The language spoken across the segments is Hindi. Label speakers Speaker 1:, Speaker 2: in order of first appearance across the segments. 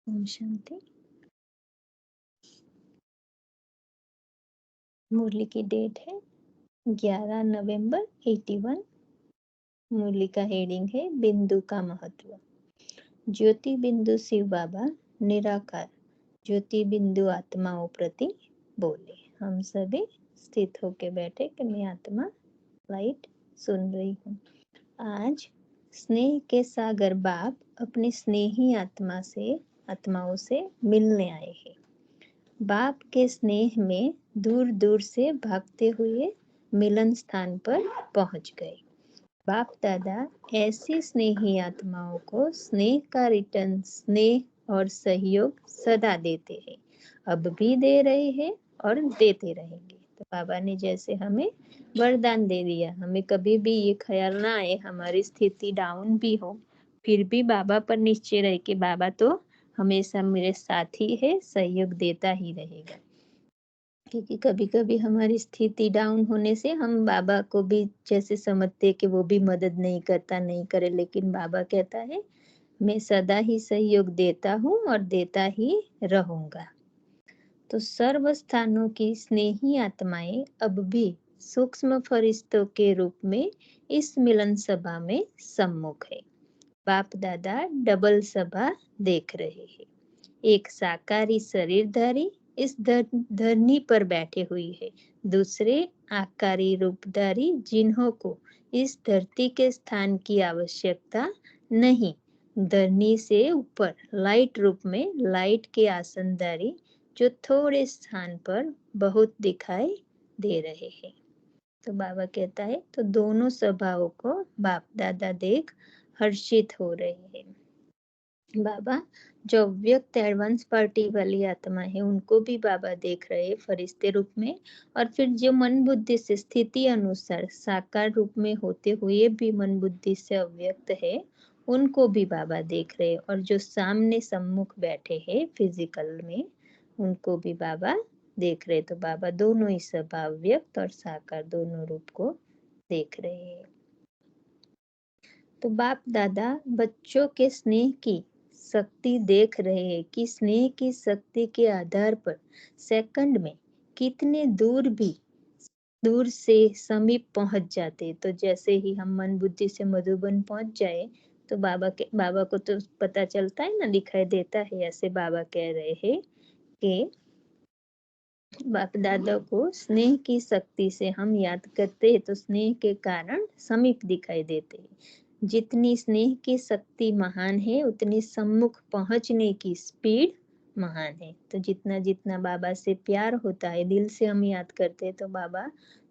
Speaker 1: ओम शांति। मुरली की डेट है 11 नवंबर 81। मुरली का हेडिंग है बिंदु का महत्व। ज्योति बिंदु शिव बाबा निराकार ज्योति बिंदु आत्माओं प्रति बोले। हम सभी स्थित होके बैठे कि मैं आत्मा लाइट सुन रही हूँ। आज स्नेह के सागर बाप अपनी स्नेही आत्माओं से मिलने आए हैं। बाप के स्नेह में दूर दूर से भागते हुए मिलन स्थान पर पहुंच गए। बाप दादा ऐसी स्नेही आत्माओं को स्नेह का रिटर्न स्नेह और सहयोग सदा देते हैं। अब भी दे रहे हैं और देते रहेंगे। तो बाबा ने जैसे हमें वरदान दे दिया, हमें कभी भी ये ख्याल ना आए हमारी स्थिति डाउन भी हो, फिर भी बाबा पर निश्चय रहे कि बाबा तो हमेशा मेरे साथ ही है, सहयोग देता ही रहेगा। क्योंकि कभी कभी हमारी स्थिति डाउन होने से हम बाबा को भी जैसे समझते कि वो भी मदद नहीं करता, नहीं करे, लेकिन बाबा कहता है मैं सदा ही सहयोग देता हूँ और देता ही रहूंगा। तो सर्व स्थानों की स्नेही आत्माएं अब भी सूक्ष्म फरिश्तों के रूप में इस मिलन सभा में सम्मुख है। बाप दादा डबल सभा देख रहे हैं। एक साकारी शरीरधारी इस धरनी पर बैठे हुई है, दूसरे आकारी रूपधारी जिन्हों को इस धरती के स्थान की आवश्यकता नहीं, धरनी से ऊपर लाइट रूप में लाइट के आसनधारी जो थोड़े स्थान पर बहुत दिखाई दे रहे हैं। तो बाबा कहता है तो दोनों सभाओं को बाप दादा देख हर्षित हो रहे हैं। बाबा जो व्यक्त एडवांस पार्टी वाली आत्मा है उनको भी बाबा देख रहे फरिश्ते रूप में, और फिर जो मन बुद्धि से स्थिति अनुसार साकार रूप में होते हुए भी मन बुद्धि से अव्यक्त है उनको भी बाबा देख रहे, और जो सामने सम्मुख बैठे हैं फिजिकल में उनको भी बाबा देख रहे। तो बाबा दोनों ही स्वभाव व्यक्त और साकार दोनों रूप को देख रहे हैं। तो बाप दादा बच्चों के स्नेह की शक्ति देख रहे हैं कि स्नेह की शक्ति के आधार पर सेकंड में कितने दूर से समीप पहुंच जाते। तो जैसे ही हम मन बुद्धि से मधुबन पहुंच जाए तो बाबा को तो पता चलता है ना, दिखाई देता है। ऐसे बाबा कह रहे हैं कि बाप दादा को स्नेह की शक्ति से हम याद करते हैं तो स्नेह के कारण समीप दिखाई देते हैं। जितनी स्नेह की शक्ति महान है उतनी सम्मुख पहुंचने की स्पीड महान है। तो जितना जितना बाबा से प्यार होता है, दिल से हम याद करते हैं तो बाबा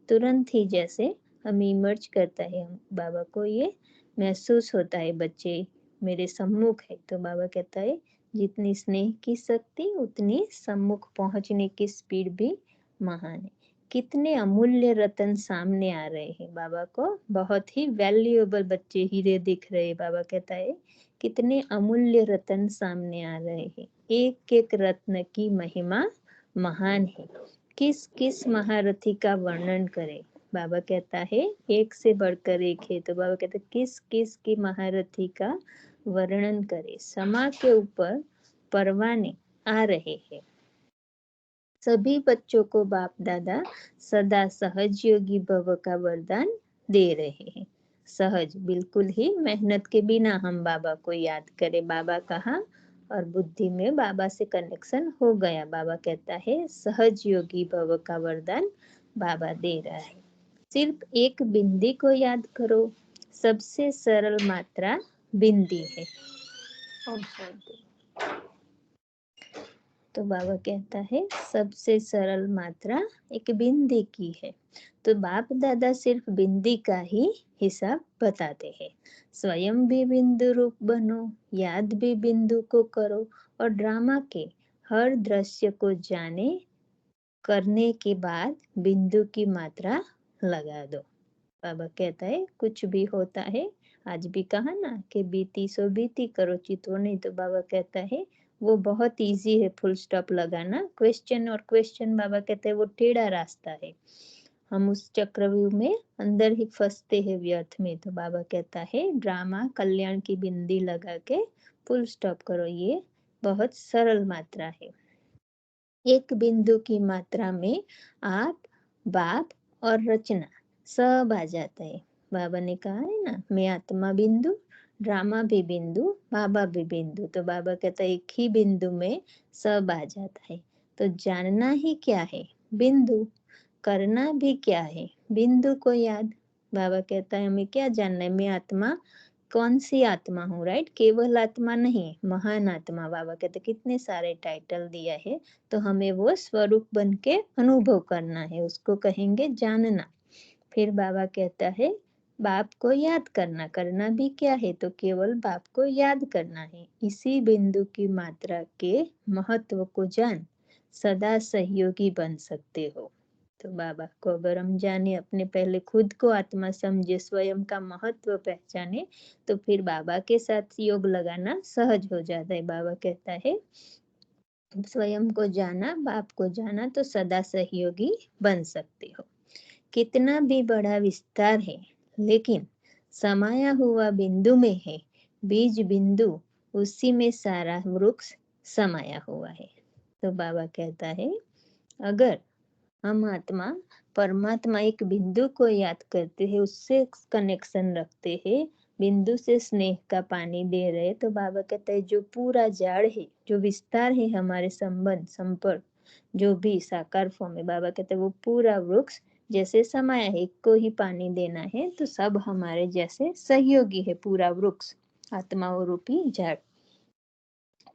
Speaker 1: तुरंत ही जैसे हम इमर्ज करता है, हम बाबा को ये महसूस होता है बच्चे मेरे सम्मुख है। तो बाबा कहता है जितनी स्नेह की शक्ति उतनी सम्मुख पहुंचने की स्पीड भी महान है। कितने अमूल्य रतन सामने आ रहे हैं। बाबा को बहुत ही वैल्यूएबल बच्चे हीरे दिख रहे हैं। बाबा कहता है कितने अमूल्य रतन सामने आ रहे हैं। एक एक रत्न की महिमा महान है। किस किस महारथी का वर्णन करें। बाबा कहता है एक से बढ़कर एक है। तो बाबा कहता है किस किस की महारथी का वर्णन करे। समा के ऊपर परवाने आ रहे हैं। सभी बच्चों को बाप दादा सदा सहज योगी भव का वरदान दे रहे हैं। सहज बिल्कुल ही मेहनत के बिना हम बाबा को याद करें। बाबा कहा और बुद्धि में बाबा से कनेक्शन हो गया। बाबा कहता है सहज योगी भव का वरदान बाबा दे रहा है। सिर्फ एक बिंदी को याद करो। सबसे सरल मात्रा बिंदी है। ओम शांति। तो बाबा कहता है सबसे सरल मात्रा एक बिंदी की है। तो बाप दादा सिर्फ बिंदी का ही हिसाब बताते हैं। स्वयं भी बिंदु रूप बनो, याद भी बिंदु को करो, और ड्रामा के हर दृश्य को जाने करने के बाद बिंदु की मात्रा लगा दो। बाबा कहता है कुछ भी होता है, आज भी कहा ना कि बीती सो बीती करो चितो नहीं। तो बाबा कहता है वो बहुत इजी है फुल स्टॉप लगाना। क्वेश्चन और क्वेश्चन बाबा कहते हैं वो टेढ़ा रास्ता है, हम उस चक्रव्यूह में अंदर ही फंसते हैं व्यर्थ में। तो बाबा कहता है ड्रामा कल्याण की बिंदी लगा के फुल स्टॉप करो। ये बहुत सरल मात्रा है। एक बिंदु की मात्रा में आप, बाप और रचना सब आ जाता है। बाबा ने कहा है ना, मैं आत्मा बिंदु, ड्रामा भी बिंदु, बाबा भी बिंदु। तो बाबा कहता है एक ही बिंदु में सब आ जाता है। तो जानना ही क्या है? बिंदु। करना भी क्या है? बिंदु को याद। बाबा कहता है हमें क्या जानना है? मैं आत्मा, कौन सी आत्मा हूँ, राइट? केवल आत्मा नहीं, महान आत्मा। बाबा कहते कितने सारे टाइटल दिया है, तो हमें वो स्वरूप बन के अनुभव करना है, उसको कहेंगे जानना। फिर बाबा कहता है बाप को याद करना। करना भी क्या है? तो केवल बाप को याद करना है। इसी बिंदु की मात्रा के महत्व को जान सदा सहयोगी बन सकते हो। तो बाबा को अगर हम जाने, अपने पहले खुद को आत्मा समझे, स्वयं का महत्व पहचाने, तो फिर बाबा के साथ योग लगाना सहज हो जाता है। बाबा कहता है स्वयं को जाना, बाप को जाना, तो सदा सहयोगी बन सकते हो। कितना भी बड़ा विस्तार है, लेकिन समाया हुआ बिंदु में है बीज बिंदु, उसी में सारा वृक्ष समाया हुआ है। तो बाबा कहता है अगर हम आत्मा परमात्मा एक बिंदु को याद करते हैं, उससे कनेक्शन रखते हैं, बिंदु से स्नेह का पानी दे रहे, तो बाबा कहते हैं जो पूरा जाड़ है, जो विस्तार है हमारे संबंध संपर्क, जो भी साकार फॉर्म है, बाबा कहते हैं वो पूरा वृक्ष जैसे समाया है। एक को ही पानी देना है तो सब हमारे जैसे सहयोगी है, पूरा वृक्ष आत्मा रूपी झाड़।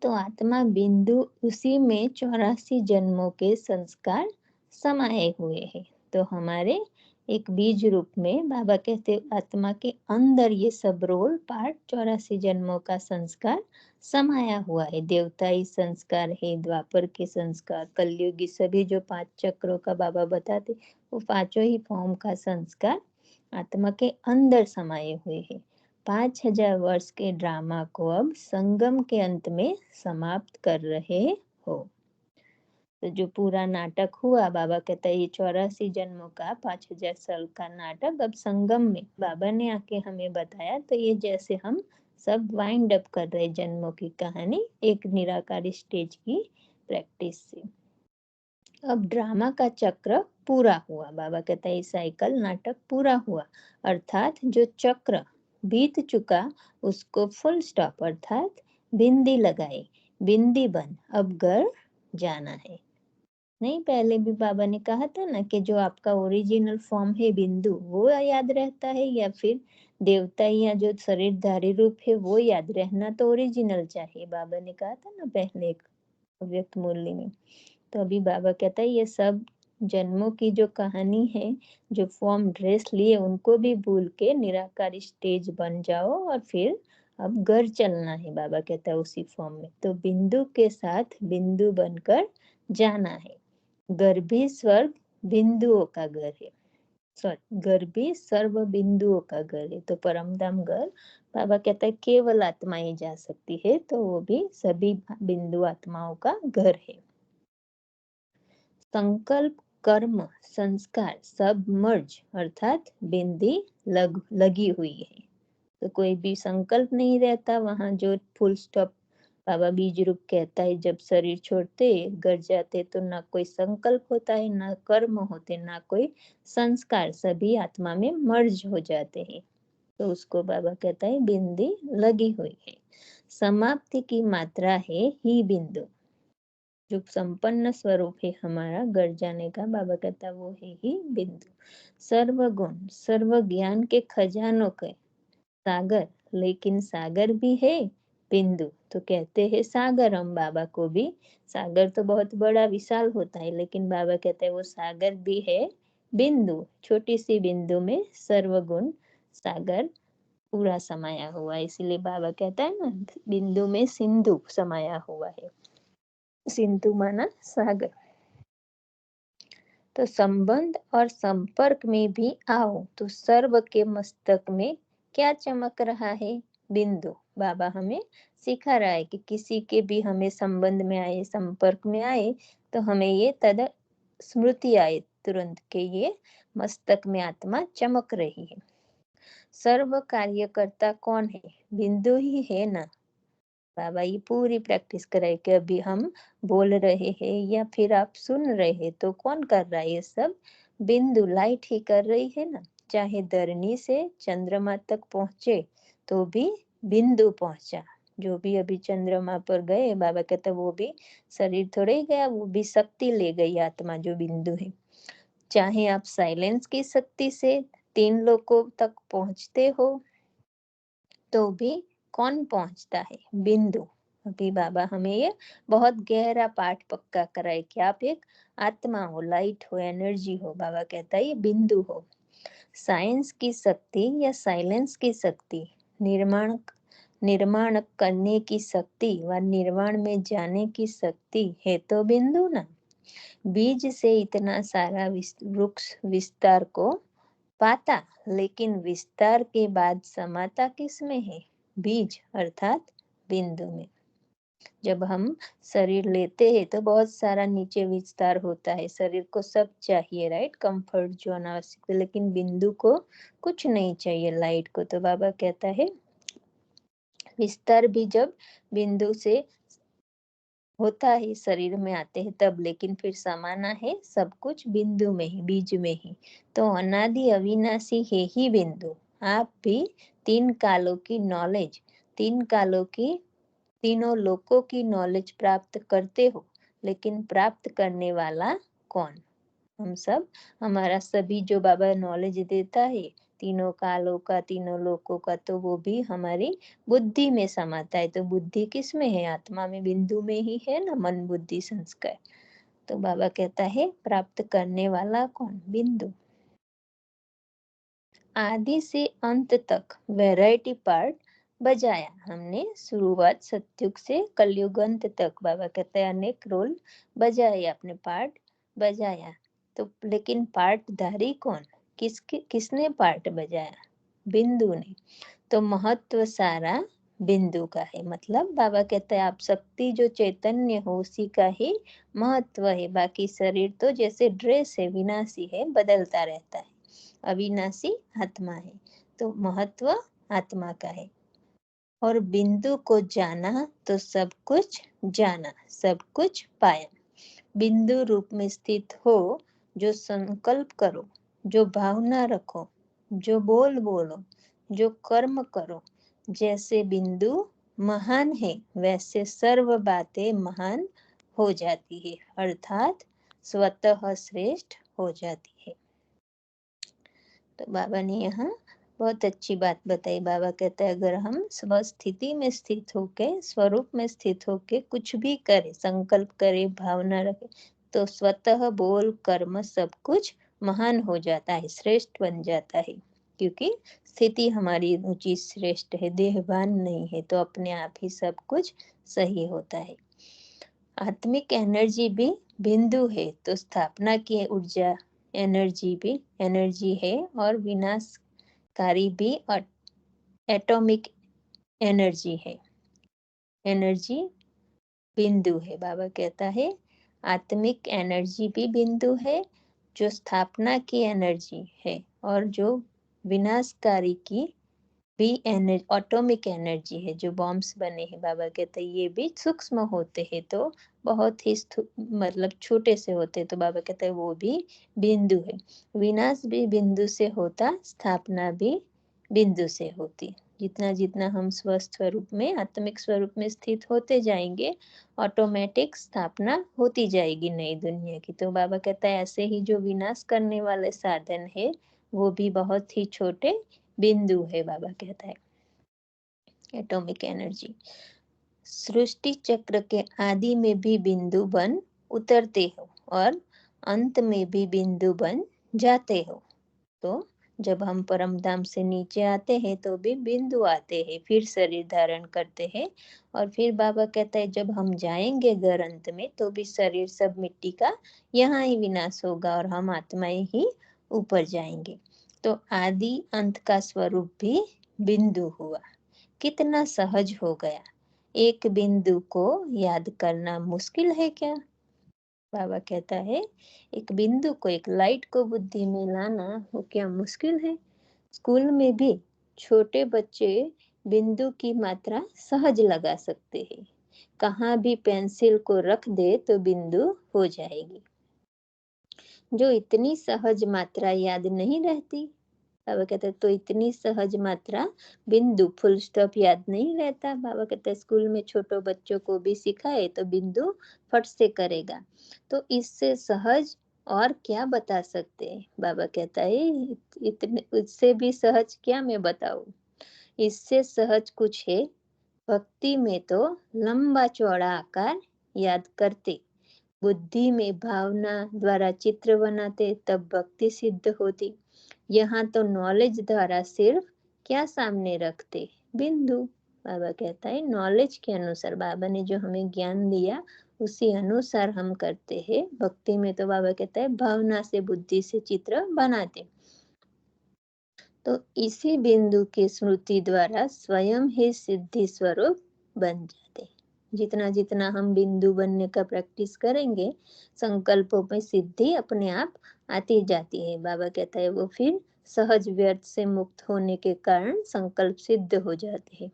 Speaker 1: तो आत्मा बिंदु, उसी में 84 जन्मों के संस्कार समाये हुए हैं। तो हमारे एक बीज रूप में बाबा कहते आत्मा के अंदर ये सब रोल पार्ट 84 जन्मों का संस्कार समाया हुआ है। देवताई संस्कार है, द्वापर के संस्कार, कलयुगी सभी जो 5 चक्रों का बाबा बताते, वो पांचों ही फॉर्म का संस्कार आत्मा के अंदर समाये हुए हैं। 5000 वर्ष के ड्रामा को अब संगम के अंत में समाप्त कर रहे हो। तो जो पूरा नाटक हुआ, बाबा कहता है ये 84 जन्मों का 5000 साल का नाटक अब संगम में बाबा ने आके हमें बताया। तो ये जैसे हम सब वाइंड अप कर रहे जन्मों की कहानी एक निराकारी स्टेज की प्रैक्टिस से। अब ड्रामा का चक्र पूरा हुआ। बाबा कहता है साइकिल नाटक पूरा हुआ, अर्थात जो चक्र बीत चुका उसको फुल स्टॉप, अर्थात बिंदी लगाए, बिंदी बन, अब घर जाना है। नहीं, पहले भी बाबा ने कहा था ना कि जो आपका ओरिजिनल फॉर्म है बिंदु, वो याद रहता है, या फिर देवता या जो शरीरधारी रूप है वो याद रहना तो ओरिजिनल चाहिए। बाबा ने कहा था ना पहले एक व्यक्त मूल्य में। तो अभी बाबा कहता है ये सब जन्मों की जो कहानी है, जो फॉर्म ड्रेस लिए, उनको भी भूल के निराकार स्टेज बन जाओ और फिर अब घर चलना है। बाबा कहता है उसी फॉर्म में। तो बिंदु के साथ बिंदु बनकर जाना है। घर भी स्वर्ग बिंदुओं का घर है, सॉरी घर भी सर्व बिंदुओं का घर है। तो परमधाम घर बाबा कहता है केवल आत्मा ही जा सकती है, तो वो भी सभी बिंदु आत्माओं का घर है। संकल्प, कर्म, संस्कार सब मर्ज, अर्थात बिंदी लगी हुई है। तो कोई भी संकल्प नहीं रहता वहां, जो फुल स्टॉप बाबा बीज रूप कहता है जब शरीर छोड़ते घर जाते तो ना कोई संकल्प होता है, ना कर्म होते, ना कोई संस्कार, सभी आत्मा में मर्ज हो जाते हैं। तो उसको बाबा कहता है बिंदी लगी हुई है। समाप्ति की मात्रा है ही बिंदु, जो संपन्न स्वरूप है हमारा घर जाने का, बाबा कहता वो है ही बिंदु। सर्वगुण सर्व ज्ञान के खजानों के सागर, लेकिन सागर भी है बिंदु। तो कहते हैं सागर हम बाबा को भी, सागर तो बहुत बड़ा विशाल होता है, लेकिन बाबा कहते हैं वो सागर भी है बिंदु। छोटी सी बिंदु में सर्वगुण सागर पूरा समाया हुआ है। इसीलिए बाबा कहता है ना बिंदु में सिंधु समाया हुआ है, सिंधु माना सागर। तो संबंध और संपर्क में भी आओ, तो सर्व के मस्तक में क्या चमक रहा है? बिंदु। बाबा हमें सिखा रहा है कि किसी के भी हमें संबंध में आए, संपर्क में आए, तो हमें ये तद स्मृति आए तुरंत के ये मस्तक में आत्मा चमक रही है। सर्व कार्यकर्ता कौन है? बिंदु ही है ना। बाबा ये पूरी प्रैक्टिस कराए कि अभी हम बोल रहे हैं या फिर आप सुन रहे हैं तो कौन कर रहा है ये सब? बिंदु, लाइट ही कर रही है ना। चाहे धरनी से चंद्रमा तक पहुंचे तो भी बिंदु पहुंचा। जो भी अभी चंद्रमा पर गए, बाबा कहते वो भी शरीर थोड़े ही गया, वो भी शक्ति ले गई, आत्मा जो बिंदु है। चाहे आप साइलेंस की शक्ति से 3 लोकों तक पहुंचते हो तो भी कौन पहुंचता है? बिंदु। अभी बाबा हमें ये बहुत गहरा पाठ पक्का कराए कि आप एक आत्मा हो, लाइट हो, एनर्जी हो। बाबा कहता है ये बिंदु हो। साइंस की शक्ति या साइलेंस की शक्ति, निर्माण निर्माण करने की शक्ति व निर्वाण में जाने की शक्ति है तो बिंदु ना। बीज से इतना सारा वृक्ष विस्तार को पाता, लेकिन विस्तार के बाद समाता किसमें है? बीज अर्थात बिंदु में। जब हम शरीर लेते हैं तो बहुत सारा नीचे विस्तार होता है, शरीर को सब चाहिए, राइट, कंफर्ट जोन आवश्यक, लेकिन बिंदु को कुछ नहीं चाहिए, लाइट को। तो बाबा कहता है विस्तार भी जब बिंदु से होता है, शरीर में आते हैं तब, लेकिन फिर समाना है सब कुछ बिंदु में ही, बीज में ही। तो अनादि अविनाशी है ही बिंदु। आप भी 3 कालों की नॉलेज, 3 कालों की, तीनों लोकों की नॉलेज प्राप्त करते हो, लेकिन प्राप्त करने वाला कौन? हम सब, हमारा सभी जो बाबा नॉलेज देता है तीनों कालों का, तीनों लोकों का, तो वो भी हमारी बुद्धि में समाता है। तो बुद्धि किस में है? आत्मा में, बिंदु में ही है ना, मन बुद्धि संस्कार। तो बाबा कहता है प्राप्त करने वाला कौन? बिंदु। आदि से अंत तक वैरायटी पार्ट बजाया हमने, शुरुआत सतयुग से कलयुग अंत तक। बाबा कहते हैं अनेक रोल बजाए, अपने पार्ट बजाया। तो लेकिन पार्टधारी कौन? किसने पार्ट बजाया? बिंदु ने। तो महत्व सारा बिंदु का है। मतलब बाबा कहते हैं आप शक्ति जो चैतन्य हो उसी का ही महत्व है। बाकी शरीर तो जैसे ड्रेस है, विनाशी है, बदलता रहता है। अविनाशी आत्मा है, तो महत्व आत्मा का है। और बिंदु को जाना तो सब कुछ जाना, सब कुछ पाया। बिंदु रूप में स्थित हो, जो संकल्प करो, जो भावना रखो, जो बोल बोलो, जो कर्म करो, जैसे बिंदु महान है वैसे सर्व बातें महान हो जाती है, अर्थात स्वतः श्रेष्ठ हो जाती है। तो बाबा ने यहाँ बहुत अच्छी बात बताई। बाबा कहते हैं अगर हम स्वस्थिति में स्थित होके, स्वरूप में स्थित होके कुछ भी करे, संकल्प करे, भावना रखे, तो स्वतः बोल कर्म सब कुछ महान हो जाता है, श्रेष्ठ बन जाता है। क्योंकि स्थिति हमारी ऊंची श्रेष्ठ है, देहभान नहीं है, तो अपने आप ही सब कुछ सही होता है। आत्मिक एनर्जी भी बिंदु है, तो स्थापना की ऊर्जा एनर्जी भी एनर्जी है, और विनाशकारी भी एटॉमिक एनर्जी है, एनर्जी बिंदु है। बाबा कहता है आत्मिक एनर्जी भी बिंदु है, जो स्थापना की एनर्जी है, और जो विनाशकारी की भी एटॉमिक एनर्जी है, जो बॉम्ब्स बने हैं। बाबा कहते हैं ये भी सूक्ष्म होते हैं, तो बहुत ही मतलब छोटे से होते हैं, तो बाबा कहते हैं वो भी बिंदु है। विनाश भी बिंदु से होता, स्थापना भी बिंदु से होती। जितना जितना हम स्वस्थ स्वरूप में, आत्मिक स्वरूप में स्थित होते जाएंगे, ऑटोमेटिक स्थापना होती जाएगी नई दुनिया की। तो बाबा कहता है ऐसे ही जो विनाश करने वाले साधन है वो भी बहुत ही छोटे बिंदु है। बाबा कहता है एटॉमिक एनर्जी। सृष्टि चक्र के आदि में भी बिंदु बन उतरते हो और अंत में भी बिंदु बन जाते हो। तो जब हम परम धाम से नीचे आते हैं तो भी बिंदु आते हैं, फिर शरीर धारण करते हैं, और फिर बाबा कहता है जब हम जाएंगे घर अंत में तो भी शरीर सब मिट्टी का यहाँ ही विनाश होगा और हम आत्माएं ही ऊपर जाएंगे। तो आदि अंत का स्वरूप भी बिंदु हुआ। कितना सहज हो गया। एक बिंदु को याद करना मुश्किल है क्या? बाबा कहता है एक बिंदु को, एक लाइट को बुद्धि में लाना वो क्या मुश्किल है? स्कूल में भी छोटे बच्चे बिंदु की मात्रा सहज लगा सकते हैं। कहाँ भी पेंसिल को रख दे तो बिंदु हो जाएगी। जो इतनी सहज मात्रा याद नहीं रहती, बाबा कहते हैं तो इतनी सहज मात्रा बिंदु फुल स्टॉप याद नहीं रहता। बाबा कहते हैं स्कूल में छोटे बच्चों को भी सिखाए तो बिंदु फट से करेगा। तो इससे सहज और क्या बता सकते हैं? बाबा कहता है इतने इससे भी सहज क्या मैं बताऊं। इससे सहज कुछ है। भक्ति में तो लंबा चौड़ा आकार याद करते, बुद्धि में भावना द्वारा चित्र बनाते, तब भक्ति सिद्ध होती। यहाँ तो नॉलेज द्वारा सिर्फ क्या सामने रखते, बिंदु। बाबा कहता है नॉलेज के अनुसार, बाबा ने जो हमें ज्ञान दिया उसी अनुसार हम करते हैं। भक्ति में तो बाबा कहता है भावना से बुद्धि से चित्र बनाते। तो इसी बिंदु की स्मृति द्वारा स्वयं ही सिद्धि स्वरूप बन जाते। जितना जितना हम बिंदु बनने का प्रैक्टिस करेंगे, संकल्पों में सिद्धि अपने आप आती जाती है। बाबा कहता है वो फिर सहज व्यर्थ से मुक्त होने के कारण संकल्प सिद्ध हो जाते हैं।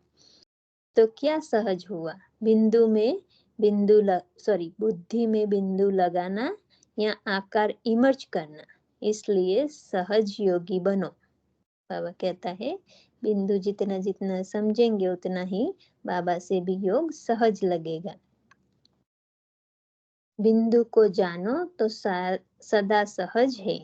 Speaker 1: तो क्या सहज हुआ? बिंदु में बुद्धि में बिंदु लगाना या आकार इमर्ज करना। इसलिए सहज योगी बनो। बाबा कहता है बिंदु जितना जितना समझेंगे उतना ही बाबा से भी योग सहज लगेगा। बिंदु को जानो तो सदा सहज है।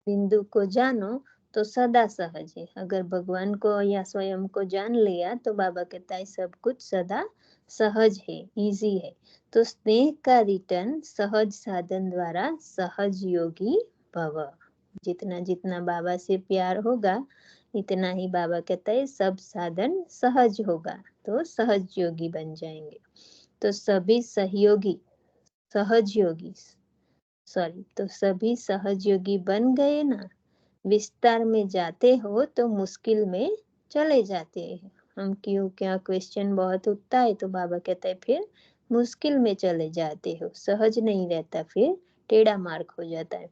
Speaker 1: बिंदु को जानो तो सदा सहज है। अगर भगवान को या स्वयं को जान लिया तो बाबा कहता है सब कुछ सदा सहज है, इजी है। तो स्नेह का रिटर्न सहज साधन द्वारा सहज योगी भव। जितना जितना बाबा से प्यार होगा इतना ही बाबा कहता है सब साधन सहज होगा, तो सहज योगी बन जाएंगे। तो सभी सहयोगी सहज योगी तो सभी सहज योगी बन गए ना। विस्तार में जाते हो तो मुश्किल में चले जाते हैं। हम क्यों क्या क्वेश्चन बहुत उठता है तो बाबा कहता है फिर मुश्किल में चले जाते हो, सहज नहीं रहता, फिर टेढ़ा मार्ग हो जाता है।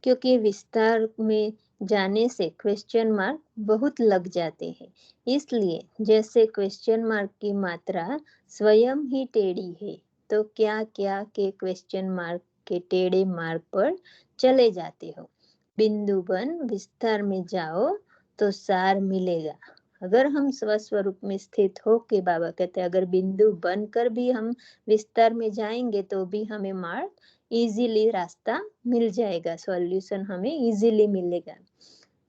Speaker 1: क्योंकि विस्तार में जाने से क्वेश्चन मार्क बहुत लग जाते हैं। इसलिए जैसे क्वेश्चन मार्क की मात्रा स्वयं ही टेढ़ी है, तो क्या क्या के क्वेश्चन मार्क के टेढ़े मार्ग पर चले जाते हो। बिंदु बन विस्तार में जाओ तो सार मिलेगा। अगर हम स्वस्वरूप में स्थित हो के, बाबा कहते हैं अगर बिंदु बनकर भी हम विस्तार में जाएंगे तो भी हमें मार्ग इजीली रास्ता मिल जाएगा, सॉल्यूशन हमें इजीली मिलेगा।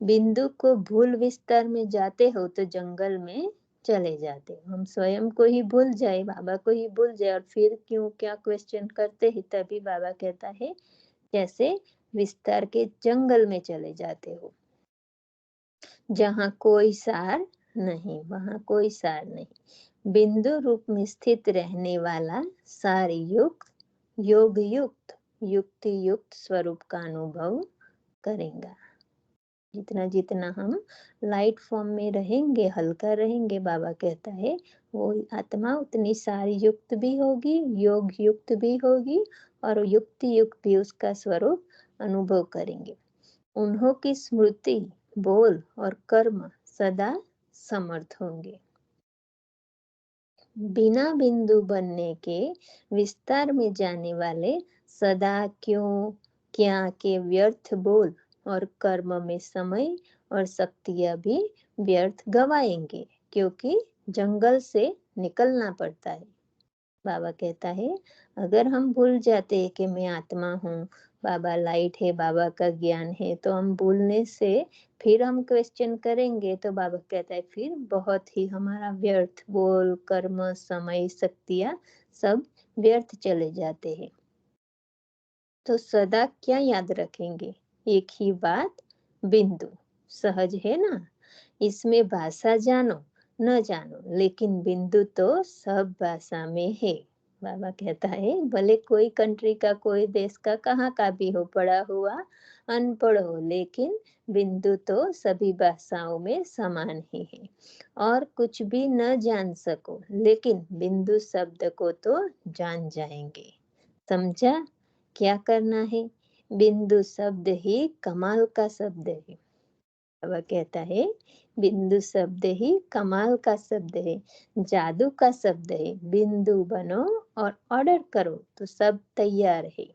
Speaker 1: बिंदु को भूल विस्तार में जाते हो तो जंगल में चले जाते हो। हम स्वयं को ही भूल जाए, बाबा को ही भूल जाए और फिर क्यों क्या क्वेश्चन करते हैं, तभी बाबा कहता है जैसे विस्तार के जंगल में चले जाते हो, जहाँ कोई सार नहीं, वहाँ कोई सार नहीं। बिंदु रूप में स्थित रहने वाला सार युक्त योग युक्त युक्ति युक्त स्वरूप का अनुभव करेगा। जितना जितना हम लाइट फॉर्म में रहेंगे, हल्का रहेंगे, बाबा कहता है वो आत्मा उतनी सारी युक्त भी होगी, योग युक्त भी होगी और युक्ति युक्त भी उसका स्वरूप अनुभव करेंगे। उन्हों की स्मृति, बोल और कर्म सदा समर्थ होंगे। बिना बिंदु बनने के विस्तार में जाने वाले सदा क्यों क्या के व्यर्थ बोल और कर्म में समय और शक्तियां भी व्यर्थ गवाएंगे, क्योंकि जंगल से निकलना पड़ता है। बाबा कहता है अगर हम भूल जाते हैं कि मैं आत्मा हूँ, बाबा लाइट है, बाबा का ज्ञान है, तो हम भूलने से फिर हम क्वेश्चन करेंगे तो बाबा कहता है फिर बहुत ही हमारा व्यर्थ बोल कर्म समय शक्तियाँ सब व्यर्थ चले जाते हैं। तो सदा क्या याद रखेंगे? एक ही बात, बिंदु सहज है ना। इसमें भाषा जानो न जानो, लेकिन बिंदु तो सब भाषा में है। बाबा कहता है भले कोई कंट्री का, कोई देश का, कहाँ का भी हो, पढ़ा हुआ अनपढ़ हो, लेकिन बिंदु तो सभी भाषाओं में समान ही है। और कुछ भी न जान सको, लेकिन बिंदु शब्द को तो जान जाएंगे। समझा क्या करना है? बिंदु शब्द ही कमाल का शब्द है। बाबा कहता है बिंदु शब्द ही कमाल का शब्द है, जादू का शब्द है। बिंदु बनो और ऑर्डर करो तो सब तैयार है।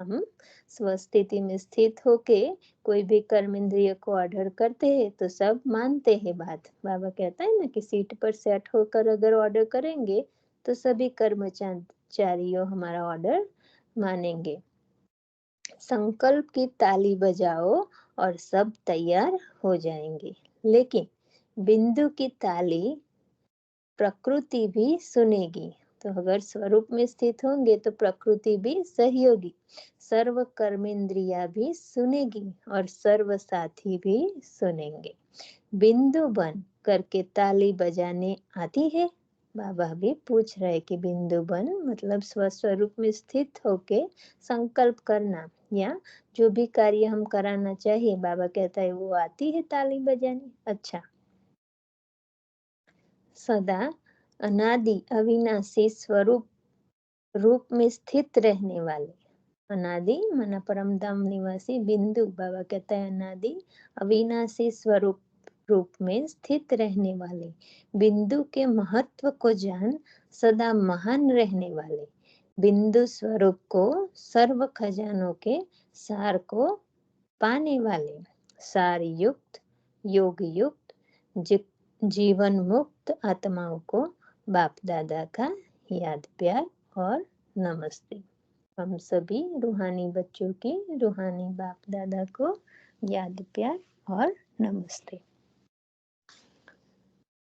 Speaker 1: हम स्वस्थिति में स्थित होके कोई भी कर्म इंद्रिय को ऑर्डर करते हैं तो सब मानते हैं बात। बाबा कहता है ना कि सीट पर सेट होकर अगर ऑर्डर करेंगे तो सभी कर्मचारियों हमारा ऑर्डर मानेंगे। संकल्प की ताली बजाओ और सब तैयार हो जाएंगे। लेकिन बिंदु की ताली प्रकृति भी सुनेगी। तो अगर स्वरूप में स्थित होंगे तो प्रकृति भी सहयोगी, सर्व कर्मेंद्रिया भी सुनेगी और सर्व साथी भी सुनेंगे। बिंदु बन करके ताली बजाने आती है। बाबा भी पूछ रहे कि बिंदु बन मतलब स्वस्वरूप में स्थित होके संकल्प करना या जो भी कार्य हम कराना चाहिए, बाबा कहता है वो आती है ताली बजाने। अच्छा, सदा अनादि अविनाशी स्वरूप रूप में स्थित रहने वाले, अनादि माना परम धाम निवासी बिंदु, बाबा कहता है अनादि अविनाशी स्वरूप रूप में स्थित रहने वाले, बिंदु के महत्व को जान सदा महान रहने वाले, बिंदु स्वरूप को सर्व खजानों के सार को पाने वाले, सार युक्त योग युक्त जीवन मुक्त आत्माओं को बाप दादा का याद प्यार और नमस्ते। हम सभी रूहानी बच्चों की रूहानी बाप दादा को याद प्यार और नमस्ते।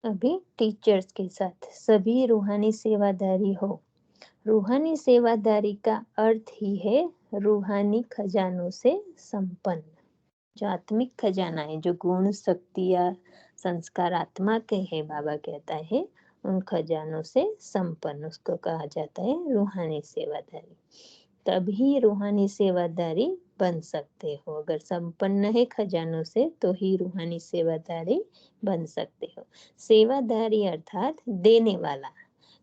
Speaker 1: अभी टीचर्स के साथ सभी रूहानी सेवादारी हो। रूहानी सेवादारी का अर्थ ही है रूहानी खजानों से संपन्न। जो आत्मिक खजाना है, जो गुण शक्तियाँ संस्कार आत्मा के है, बाबा कहता है उन खजानों से संपन्न उसको कहा जाता है रूहानी सेवादारी। तभी रूहानी सेवादारी बन सकते हो। अगर संपन्न है खजानों से तो ही रूहानी सेवादारी बन सकते हो। सेवादारी अर्थात देने वाला,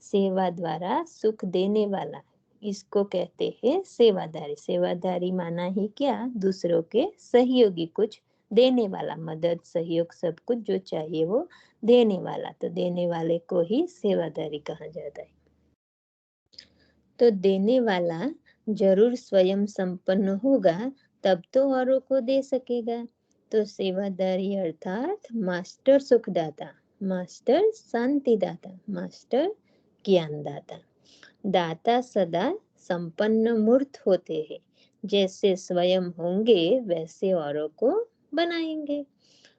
Speaker 1: सेवा द्वारा सुख देने वाला, इसको कहते हैं सेवादारी। सेवादारी माना ही क्या, दूसरों के सहयोगी, कुछ देने वाला, मदद सहयोग सब कुछ जो चाहिए वो देने वाला। तो देने वाले को ही सेवादारी कहा जाता है। तो देने वाला जरूर स्वयं संपन्न होगा तब तो औरों को दे सकेगा। तो सेवादारी अर्थात मास्टर सुखदाता, मास्टर शांतिदाता, मास्टर ज्ञानदाता। दाता सदा संपन्न मूर्त होते हैं, जैसे स्वयं होंगे वैसे औरों को बनाएंगे।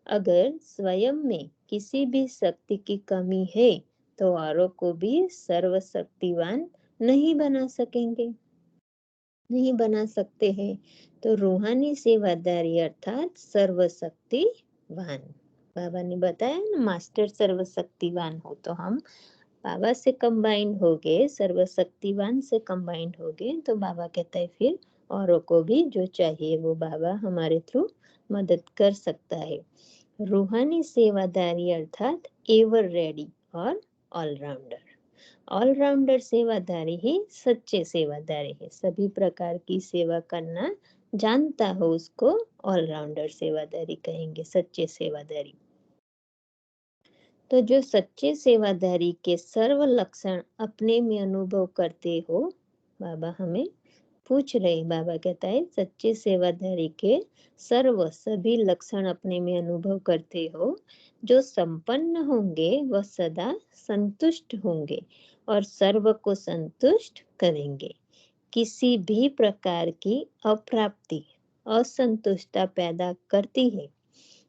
Speaker 1: अगर स्वयं में किसी भी शक्ति की कमी है तो औरों को भी सर्वशक्तिवान नहीं बना सकेंगे, नहीं बना सकते हैं। तो रूहानी सेवादारी अर्थात सर्वशक्तिवान। बाबा ने बताया ना, मास्टर सर्वशक्तिवान हो, तो हम बाबा से कंबाइंड हो गए, सर्वशक्तिवान से कंबाइंड हो गए। तो बाबा कहता है फिर औरों को भी जो चाहिए वो बाबा हमारे थ्रू मदद कर सकता है। रूहानी सेवादारी अर्थात एवर रेडी और ऑलराउंडर। ऑलराउंडर सेवादारी ही सच्चे सेवादारी है। सभी प्रकार की सेवा करना जानता हो उसको ऑलराउंडर सेवादारी कहेंगे, सच्चे सेवादारी। तो जो सच्चे सेवादारी के सर्व लक्षण अपने में अनुभव करते हो, बाबा हमें पूछ रहे, बाबा कहता है सच्चे सेवादारी के सर्व सभी लक्षण अपने में अनुभव करते हो, जो संपन्न होंगे वह सदा संतुष्ट होंगे और सर्व को संतुष्ट करेंगे। किसी भी प्रकार की अप्राप्ति असंतुष्टता पैदा करती है।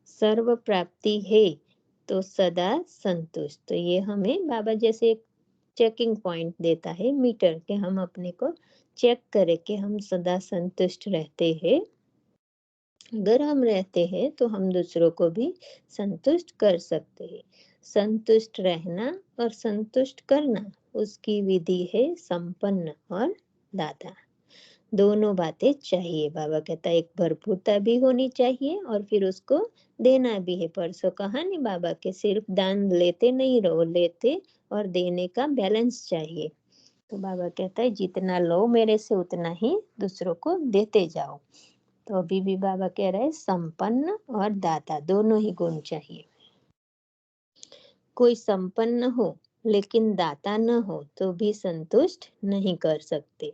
Speaker 1: सर्व प्राप्ति है तो सदा संतुष्ट। तो ये हमें बाबा जैसे एक चेकिंग पॉइंट देता है, मीटर, के हम अपने को चेक करें कि हम सदा संतुष्ट रहते हैं। अगर हम रहते हैं तो हम दूसरों को भी संतुष्ट कर सकते हैं। संतुष्ट रहना और संतुष्ट करना उसकी विधि है संपन्न और दाता। दोनों बातें चाहिए। बाबा कहता है एक भरपूरता भी होनी चाहिए और फिर उसको देना भी है। परसों कहा नहीं बाबा के सिर्फ दान लेते नहीं रहो, लेते और देने का बैलेंस चाहिए। तो बाबा कहता है जितना लो मेरे से उतना ही दूसरों को देते जाओ। तो अभी भी बाबा कह रहे हैं संपन्न और दाता दोनों ही गुण चाहिए। कोई संपन्न हो लेकिन दाता न हो तो भी संतुष्ट नहीं कर सकते।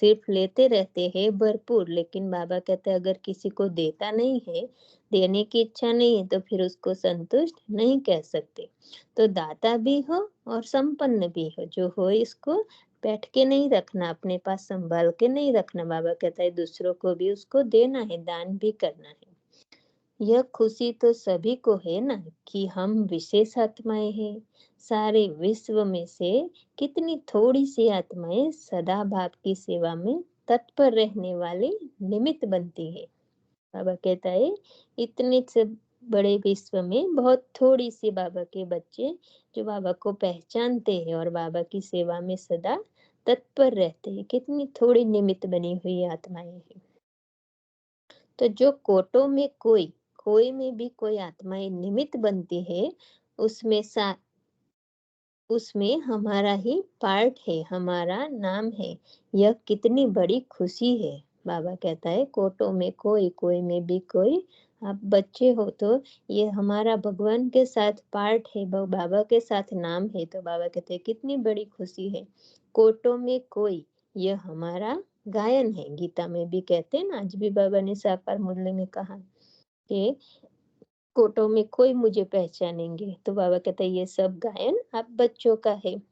Speaker 1: सिर्फ लेते रहते हैं भरपूर, लेकिन बाबा कहते हैं अगर किसी को देता नहीं है, देने की इच्छा नहीं है, तो फिर उसको संतुष्ट नहीं कह सकते। तो दाता भी हो और संपन्न भी हो, जो हो इसको बैठ के नहीं रखना, अपने पास संभाल के नहीं रखना। बाबा कहता है दूसरों को भी उसको देना है, दान भी करना है। यह खुशी तो सभी को है ना कि हम विशेष आत्माएं हैं। सारे विश्व में से कितनी थोड़ी सी आत्माएं सदा भाव की सेवा में तत्पर रहने वाली निमित्त बनती है। बाबा कहता है इतने से बड़े विश्व में बहुत थोड़ी सी बाबा के बच्चे जो बाबा को पहचानते हैं और बाबा की सेवा में सदा तत्पर रहते हैं, कितनी थोड़ी निमित्त बनी हुई आत्माएं हैं। तो जो कोटों में कोई में भी कोई आत्माएं निमित्त बनती है, उसमें उसमें हमारा ही पार्ट है, हमारा नाम है। यह कितनी बड़ी खुशी है। बाबा कहता है कोटों में कोई में भी कोई, आप बच्चे हो तो ये हमारा भगवान के साथ पार्ट है, बाबा के साथ नाम है। तो बाबा कहते हैं कितनी बड़ी खुशी है। कोटों में कोई, यह हमारा गायन है। गीता में भी कहते हैं ना, आज भी बाबा ने साकार मुरली में कहा कि कोटों में कोई मुझे पहचानेंगे। तो बाबा कहते हैं ये सब गायन आप बच्चों का है।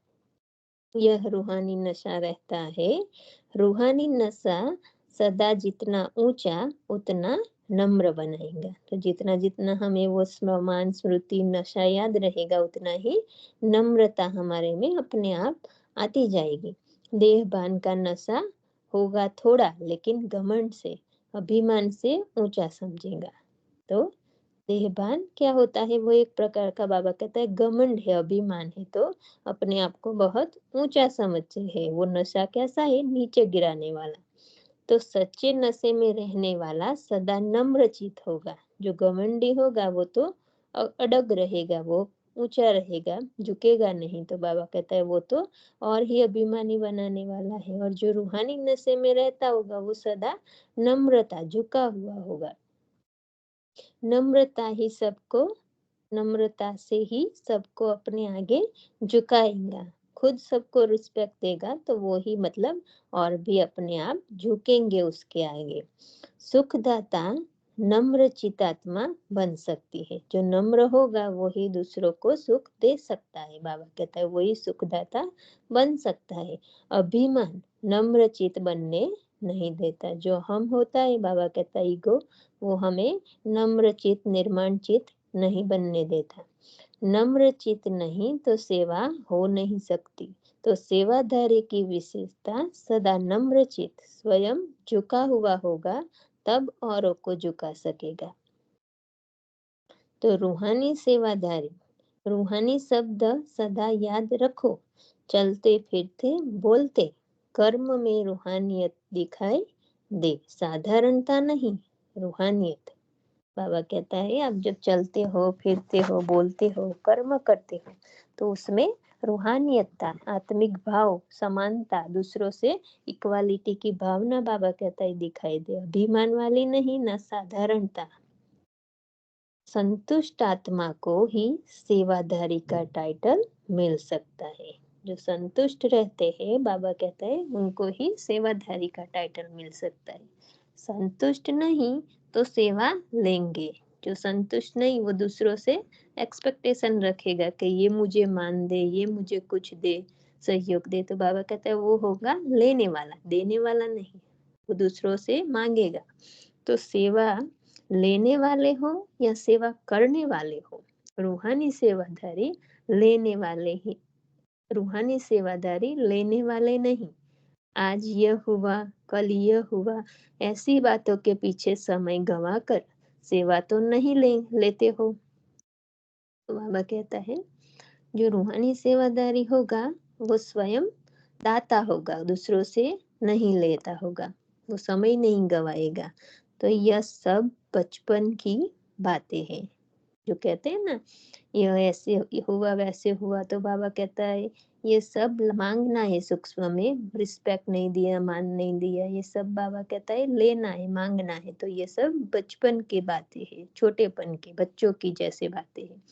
Speaker 1: यह रूहानी नशा रहता है। रूहानी नशा सदा जितना ऊंचा उतना नम्र बनाएगा। तो जितना जितना हमें वो स्मरण स्मृति नशा याद रहेगा, उतना ही नम्रता हमारे में अपने आप आती जाएगी। देहभान का नशा होगा थोड़ा, लेकिन घमंड से, अभिमान से ऊंचा समझेगा। तो देहभान क्या होता है? वो एक प्रकार का, बाबा कहता है घमंड है, अभिमान है। तो अपने आप को बहुत ऊंचा समझते हैं। वो नशा कैसा है? नीचे गिराने वाला। तो सच्चे नशे में रहने वाला सदा नम्र चित होगा। जो घमंडी होगा वो तो अड़ग रहेगा, वो ऊंचा रहेगा, झुकेगा नहीं। तो बाबा कहता है वो तो और ही अभिमानी बनाने वाला है। और जो रूहानी नशे में रहता होगा वो सदा नम्रता, झुका हुआ होगा। नम्रता से ही सबको अपने आगे झुकाएगा। खुद सबको रिस्पेक्ट देगा तो वो ही मतलब और भी अपने आप झुकेंगे उसके आगे। सुखदाता नम्र चितात्मा बन सकती है। जो नम्र होगा वो ही दूसरों को सुख दे सकता है। बाबा कहता है वही सुखदाता बन सकता है। अभिमान नम्र चित बनने नहीं देता। जो हम होता है, बाबा कहता है ईगो, वो हमें नम्र चित, निर्माण चित नहीं बनने देता। नम्र चित नहीं तो सेवा हो नहीं सकती। तो सेवाधारी की विशेषता सदा नम्र चित, स्वयं झुका हुआ होगा, तब औरों को झुका सकेगा। तो रूहानी सेवाधारी, रूहानी शब्द सदा याद रखो। चलते फिरते बोलते कर्म में रूहानियत दिखाई दे, साधारणता नहीं, रूहानियत। बाबा कहता है आप जब चलते हो, फिरते हो, बोलते हो, कर्म करते हो, तो उसमें रूहानियतता, आत्मिक भाव, समानता, दूसरों से इक्वालिटी की भावना, बाबा कहता है दिखाई दे। अभिमान वाली नहीं, ना साधारणता। संतुष्ट आत्मा को ही सेवाधारी का टाइटल मिल सकता है। जो संतुष्ट रहते हैं, बाबा कहता है उनको ही सेवाधारी का टाइटल मिल सकता है। संतुष्ट नहीं तो सेवा लेंगे। जो संतुष्ट नहीं वो दूसरों से एक्सपेक्टेशन रखेगा कि ये मुझे मान दे, ये मुझे कुछ दे, सहयोग दे। तो बाबा कहता है वो होगा लेने वाला, देने वाला नहीं। वो दूसरों से मांगेगा। तो सेवा लेने वाले हो या सेवा करने वाले हो, रूहानी सेवाधारी लेने वाले ही, रूहानी सेवादारी लेने वाले नहीं। आज यह हुआ, कल यह हुआ, ऐसी बातों के पीछे समय गंवा कर सेवा तो नहीं लेते हो। तो बाबा कहता है जो रूहानी सेवादारी होगा वो स्वयं दाता होगा, दूसरों से नहीं लेता होगा, वो समय नहीं गवाएगा। तो यह सब बचपन की बातें हैं। जो कहते हैं ना यह ऐसे हुआ वैसे हुआ, तो बाबा कहता है ये सब मांगना है, सूक्ष्म में रिस्पेक्ट नहीं दिया, मान नहीं दिया, ये सब बाबा कहता है लेना है, मांगना है। तो ये सब बचपन की बातें हैं, छोटेपन की, बच्चों की जैसे बातें हैं।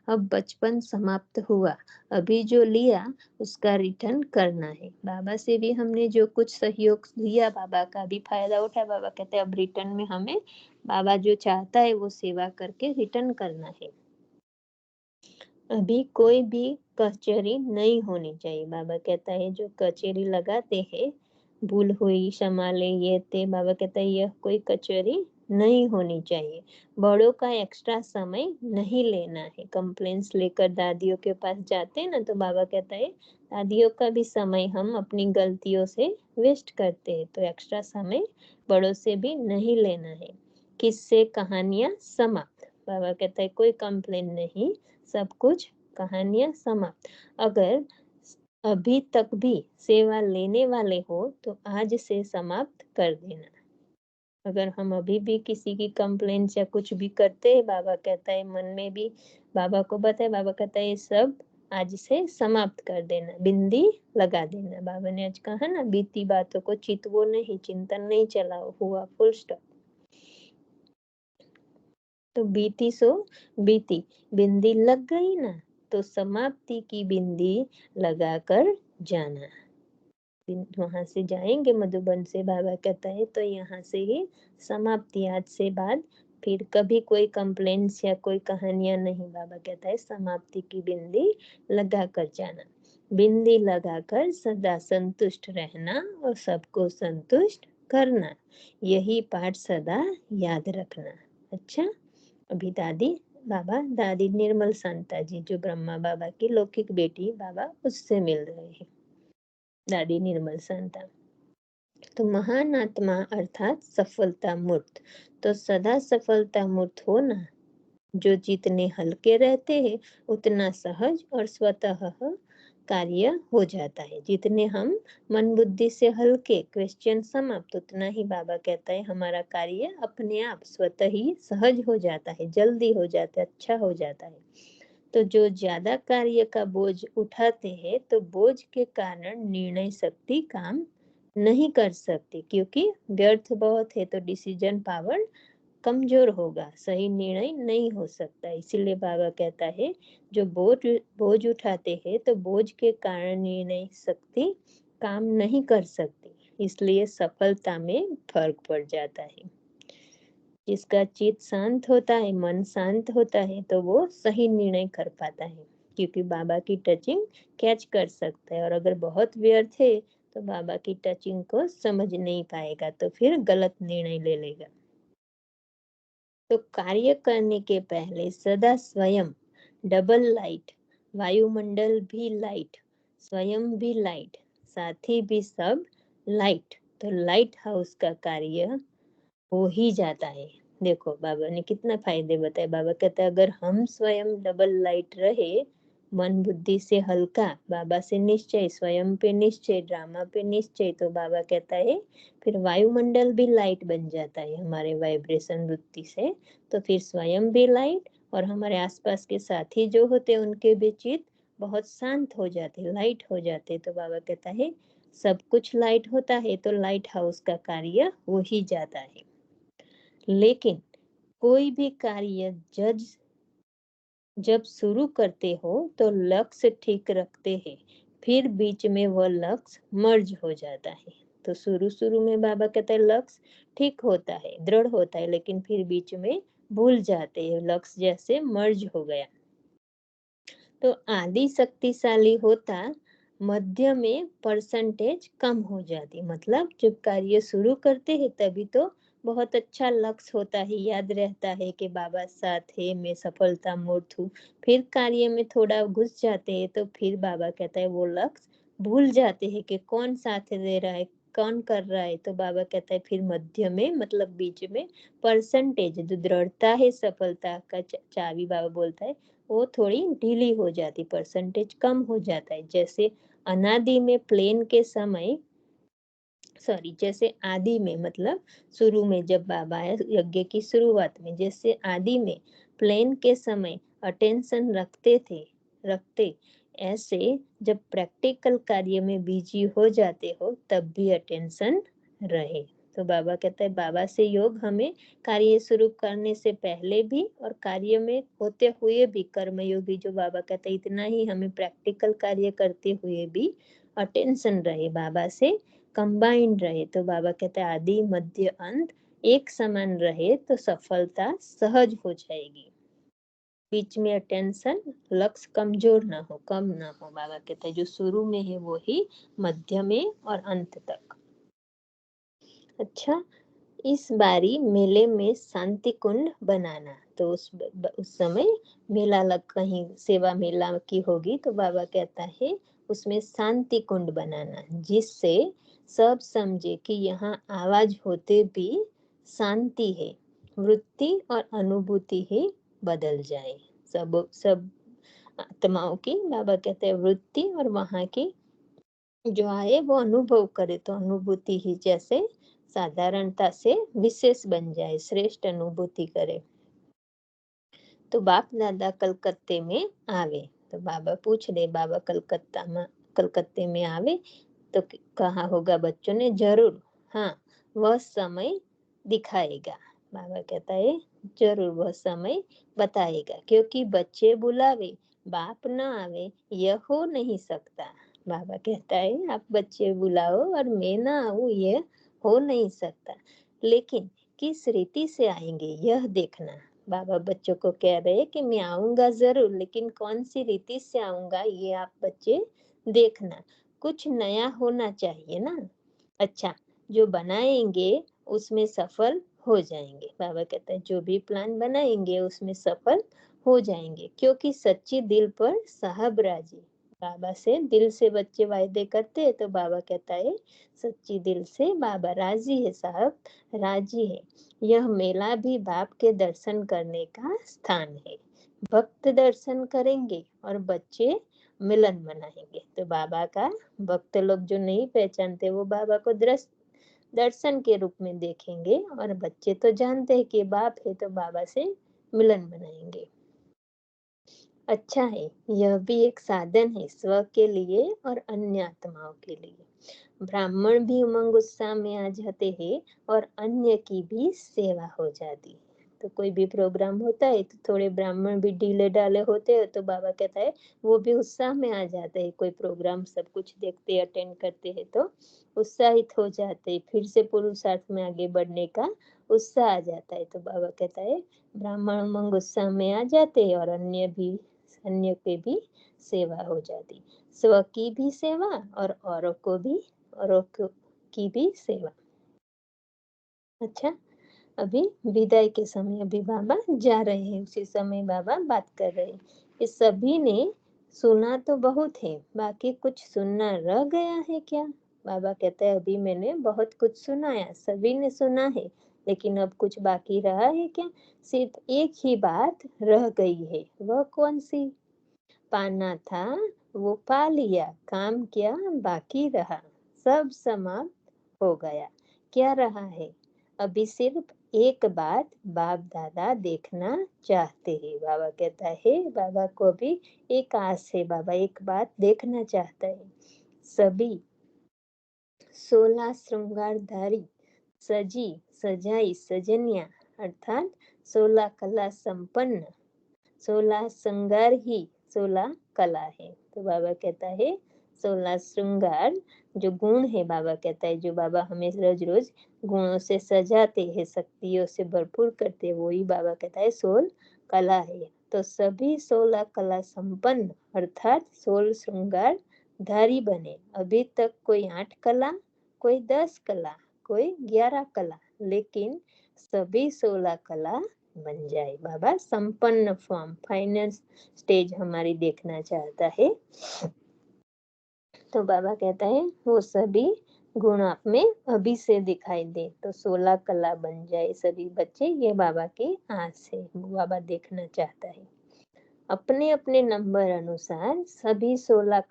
Speaker 1: अब बचपन समाप्त हुआ, अभी जो लिया उसका रिटर्न करना है। बाबा से भी हमने जो कुछ सहयोग लिया, बाबा का भी फायदा उठाया, बाबा कहते हैं अब रिटर्न में हमें बाबा जो चाहता है वो सेवा करके रिटर्न करना है। अभी कोई भी कचहरी नहीं होनी चाहिए। बाबा कहता है जो कचहरी लगाते हैं, भूल हुई क्षमा ले, ये ते, बाबा कहता है यह कोई कचहरी नहीं होनी चाहिए। बड़ों का एक्स्ट्रा समय नहीं लेना है। कंप्लेंट्स लेकर दादियों के पास जाते हैं ना, तो बाबा कहता है दादियों का भी समय हम अपनी गलतियों से वेस्ट करते हैं, तो एक्स्ट्रा समय बड़ों से भी नहीं लेना है। किससे कहानियां समाप्त। बाबा कहता है कोई कंप्लेन नहीं, सब कुछ कहानियां समाप्त। अगर अभी तक भी सेवा लेने वाले हो तो आज से समाप्त कर देना। अगर हम अभी भी किसी की कंप्लेन या कुछ भी करते हैं, बाबा कहता है मन में भी बाबा को बताए, बाबा कहता है ये सब आज से समाप्त कर देना, बिंदी लगा देना। बाबा ने आज कहा ना, बीती बातों को चितवो नहीं, चिंतन नहीं चलाओ, हुआ फुल स्टॉप। तो बीती सो बीती, बिंदी लग गई ना, तो समाप्ति की बिंदी लगाकर जाना। वहां से जाएंगे मधुबन से, बाबा कहता है तो यहाँ से ही समाप्ति, आज से बाद फिर कभी कोई कंप्लेंट्स या कोई कहानियां नहीं। बाबा कहता है समाप्ति की बिंदी लगाकर जाना। बिंदी लगाकर सदा संतुष्ट रहना और सबको संतुष्ट करना, यही पाठ सदा याद रखना। अच्छा, अभी दादी निर्मल शांता जी, जो ब्रह्मा बाबा की लौकिक बेटी, बाबा उससे मिल रहे हैं, दादी निर्मल शांता। तो महान आत्मा अर्थात सफलता मूर्त, तो सदा सफलता मूर्त हो ना। जो जितने हल्के रहते हैं उतना सहज और स्वतः कार्य हो जाता है। जितने हम मन बुद्धि से हल्के, क्वेश्चन समाप्त, उतना ही बाबा कहता है हमारा कार्य अपने आप स्वतः ही सहज हो जाता है, जल्दी हो जाता है, अच्छा हो जाता है। तो जो ज्यादा कार्य का बोझ उठाते हैं, तो बोझ के कारण निर्णय शक्ति काम नहीं कर सकती, क्योंकि व्यर्थ बहुत है, तो डिसीजन पावर कमजोर होगा, सही निर्णय नहीं हो सकता। इसीलिए बाबा कहता है जो बोझ उठाते हैं, तो बोझ के कारण निर्णय शक्ति काम नहीं कर सकती, इसलिए सफलता में फर्क पड़ जाता है। जिसका चित्त शांत होता है, मन शांत होता है, तो वो सही निर्णय कर पाता है, क्योंकि बाबा की टचिंग कैच कर सकता है। और अगर बहुत व्यर्थ है तो बाबा की टचिंग को समझ नहीं पाएगा, तो फिर गलत निर्णय ले लेगा। तो कार्य करने के पहले सदा स्वयं डबल लाइट, वायुमंडल भी लाइट, स्वयं भी लाइट, साथी भी सब लाइट, तो लाइट हाउस का कार्य हो ही जाता है। देखो बाबा ने कितना फायदे बताए। बाबा कहता है अगर हम स्वयं डबल लाइट रहे, मन बुद्धि से हल्का, बाबा से निश्चय, स्वयं पे निश्चय, ड्रामा पे निश्चय, तो बाबा कहता है फिर वायुमंडल भी लाइट बन जाता है हमारे वाइब्रेशन वृत्ति से। तो फिर स्वयं भी लाइट और हमारे आसपास के साथी जो होते उनके भी चित्त बहुत शांत हो जाते, लाइट हो जाते। तो बाबा कहता है सब कुछ लाइट होता है, तो लाइट हाउस का कार्य हो ही जाता है। लेकिन कोई भी कार्य जब शुरू करते हो तो लक्ष्य ठीक रखते हैं, फिर बीच में वह लक्ष्य मर्ज हो जाता है। तो शुरू शुरू में बाबा कहते हैं लक्ष्य ठीक होता है, दृढ़ होता है, लेकिन फिर बीच में भूल जाते हैं, लक्ष्य जैसे मर्ज हो गया। तो आदि शक्तिशाली होता, मध्य में परसेंटेज कम हो जाती। मतलब जब कार्य शुरू करते हैं तभी तो बहुत अच्छा लक्ष्य होता है, याद रहता है कि बाबा साथ है, मैं सफलता मूर्त हूँ। फिर कार्य में थोड़ा घुस जाते हैं तो फिर बाबा कहता है वो लक्ष्य भूल जाते हैं कि कौन साथ दे रहा है, कौन कर रहा है। तो बाबा कहता है फिर मध्य में, मतलब बीच में परसेंटेज, जो दृढ़ता है सफलता का चाबी, बाबा बोलता है वो थोड़ी ढीली हो जाती, परसेंटेज कम हो जाता है। जैसे अनादि में प्लेन के समय, जैसे आदि में, मतलब शुरू में जब बाबा आए यज्ञ की शुरुआत में, जैसे आदि में प्लेन के समय अटेंशन रखते ऐसे जब प्रैक्टिकल कार्य में बिजी हो जाते हो तब भी अटेंशन रहे। तो बाबा कहता है बाबा से योग हमें कार्य शुरू करने से पहले भी और कार्य में होते हुए भी, कर्मयोगी जो बाबा कहते हैं इतना ही हमें प्रैक्टिकल कार्य करते हुए भी अटेंशन रहे, बाबा से कंबाइंड रहे। तो बाबा कहते हैं आदि मध्य अंत एक समान रहे तो सफलता सहज हो जाएगी। बीच में अटेंशन, लक्ष्य कमजोर ना हो, कम ना हो। बाबा कहते हैं जो शुरू में है वो ही मध्य में और अंत तक। अच्छा, इस बारी मेले में शांति कुंड बनाना। तो उस समय मेला लग, कहीं सेवा मेला की होगी तो बाबा कहता है उसमें शांति कुंड बनाना, जिससे सब समझे कि यहाँ आवाज होते भी शांति है, वृत्ति और अनुभूति ही बदल जाए। सब आत्माओं की बाबा कहते हैं वृत्ति और वहाँ की जो आए वो अनुभव करे, तो अनुभूति ही जैसे साधारणता से विशेष बन जाए, श्रेष्ठ अनुभूति करे। तो बाप दादा कलकत्ते में आवे। तो बाबा पूछ रहे बाबा कलकत्ते में आवे तो कहा होगा बच्चों ने, जरूर हाँ वह समय दिखाएगा। बाबा कहता है जरूर वह समय बताएगा, क्योंकि बच्चे बुलावे बाप न आवे यह हो नहीं सकता। बाबा कहता है आप बच्चे बुलाओ और मैं ना आऊं यह हो नहीं सकता, लेकिन किस रीति से आएंगे यह देखना। बाबा बच्चों को कह रहे कि मैं आऊंगा जरूर, लेकिन कौन सी रीति से आऊंगा ये आप बच्चे देखना, कुछ नया होना चाहिए ना। अच्छा, जो बनाएंगे उसमें सफल हो जाएंगे। बाबा कहते हैं जो भी प्लान बनाएंगे उसमें सफल हो जाएंगे, क्योंकि सच्ची दिल पर साहब राजी। बाबा से दिल से बच्चे वायदे करते हैं तो बाबा कहता है सच्ची दिल से बाबा राजी है, साहब राजी है। यह मेला भी बाप के दर्शन करने का स्थान है। भक्त दर्शन करेंगे और बच्चे मिलन मनाएंगे। तो बाबा का भक्त लोग जो नहीं पहचानते वो बाबा को दर्शन के रूप में देखेंगे, और बच्चे तो जानते हैं कि बाप है तो बाबा से मिलन मनाएंगे। अच्छा है, यह भी एक साधन है स्व के लिए और अन्य आत्माओं के लिए। ब्राह्मण भी उमंग उत्साह में आ जाते हैं और अन्य की भी सेवा हो जाती है। तो कोई भी प्रोग्राम होता है तो थोड़े ब्राह्मण भी ढीले ढाले होते हैं तो बाबा कहता है वो भी उत्साह में आ जाते हैं। कोई प्रोग्राम सब कुछ देखते अटेंड करते हैं तो उत्साहित हो जाते हैं, फिर से पुरुषार्थ में आगे बढ़ने का उत्साह आ जाता है। तो बाबा कहता है ब्राह्मण उमंग उत्साह में आ जाते हैं और अन्य की भी सेवा हो जाती, स्व की भी सेवा और औरों की भी सेवा। अच्छा, अभी विदाई के समय अभी बाबा जा रहे हैं, उसी समय बाबा बात कर रहे हैं। इस सभी ने सुना तो बहुत है, बाकी कुछ सुनना रह गया है क्या? बाबा कहते हैं अभी मैंने बहुत कुछ सुनाया, सभी ने सुना है, लेकिन अब कुछ बाकी रहा है क्या? सिर्फ एक ही बात रह गई है। वह कौन सी? पाना था वो पा लिया, काम क्या बाकी रहा, सब समाप्त हो गया। क्या रहा है? अभी सिर्फ एक बात बाप दादा देखना चाहते हैं। बाबा कहता है बाबा को भी एक आस है, बाबा एक बात देखना चाहता है। सभी 16 श्रृंगारधारी सजी सजाई सजनिया अर्थात 16 कला संपन्न, 16 श्रृंगार ही 16 कला है। तो बाबा कहता है 16 श्रृंगार जो गुण है, बाबा कहता है जो बाबा हमें रोज रोज गुणों से सजाते हैं, शक्तियों से भरपूर करते हैं, वही बाबा कहता है 16 कला है। तो सभी 16 कला संपन्न अर्थात 16 श्रृंगार धारी बने। अभी तक कोई 8 कला, कोई 10 कला, कोई 11 कला, लेकिन सभी 16 कला बन जाए। बाबा संपन्न फॉर्म, फाइनल स्टेज हमारी देखना चाहता है। तो बाबा कहता है वो सभी गुण आप में अभी से दिखाई दे, तो 16 कला बन जाए सभी बच्चे, ये बाबा की आस है, बाबा देखना चाहता है। अपने अपने नंबर अनुसार सभी 16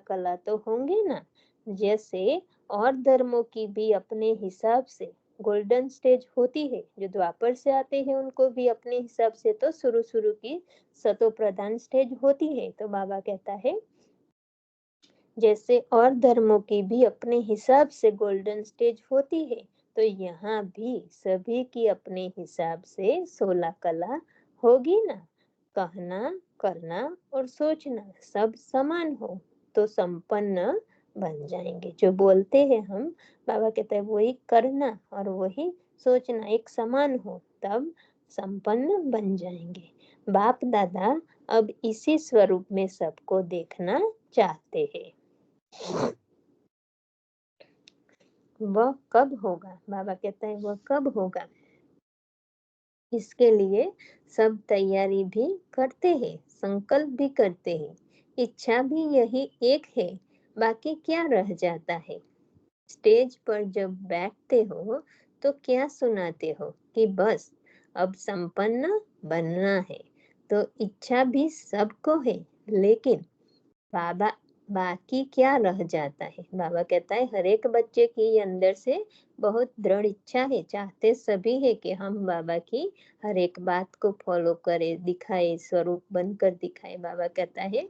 Speaker 1: कला तो होंगे ना, जैसे और धर्मों की भी अपने हिसाब से गोल्डन स्टेज होती है, जो द्वापर से आते हैं उनको भी अपने हिसाब से तो शुरू की सतो प्रधान स्टेज होती है। तो बाबा कहता है जैसे और धर्मों की भी अपने हिसाब से गोल्डन स्टेज होती है, तो यहाँ भी सभी की अपने हिसाब से 16 कला होगी ना। कहना, करना और सोचना सब समान हो तो संपन्न बन जाएंगे। जो बोलते हैं हम, बाबा कहते हैं वही करना और वही सोचना एक समान हो तब संपन्न बन जाएंगे। बाप दादा अब इसी स्वरूप में सबको देखना चाहते हैं। वह कब होगा? बाबा कहता है वह कब होगा, इसके लिए सब तैयारी भी करते हैं, संकल्प भी करते हैं, इच्छा भी यही एक है, बाकी क्या रह जाता है। स्टेज पर जब बैठते हो तो क्या सुनाते हो कि बस अब संपन्न बनना है। तो इच्छा भी सबको है, लेकिन बाबा बाकी क्या रह जाता है। बाबा कहता है हर एक बच्चे की अंदर से बहुत दृढ़ इच्छा है, चाहते सभी है कि हम बाबा की हर एक बात को फॉलो करें, दिखाए, स्वरूप बनकर दिखाए। बाबा कहता है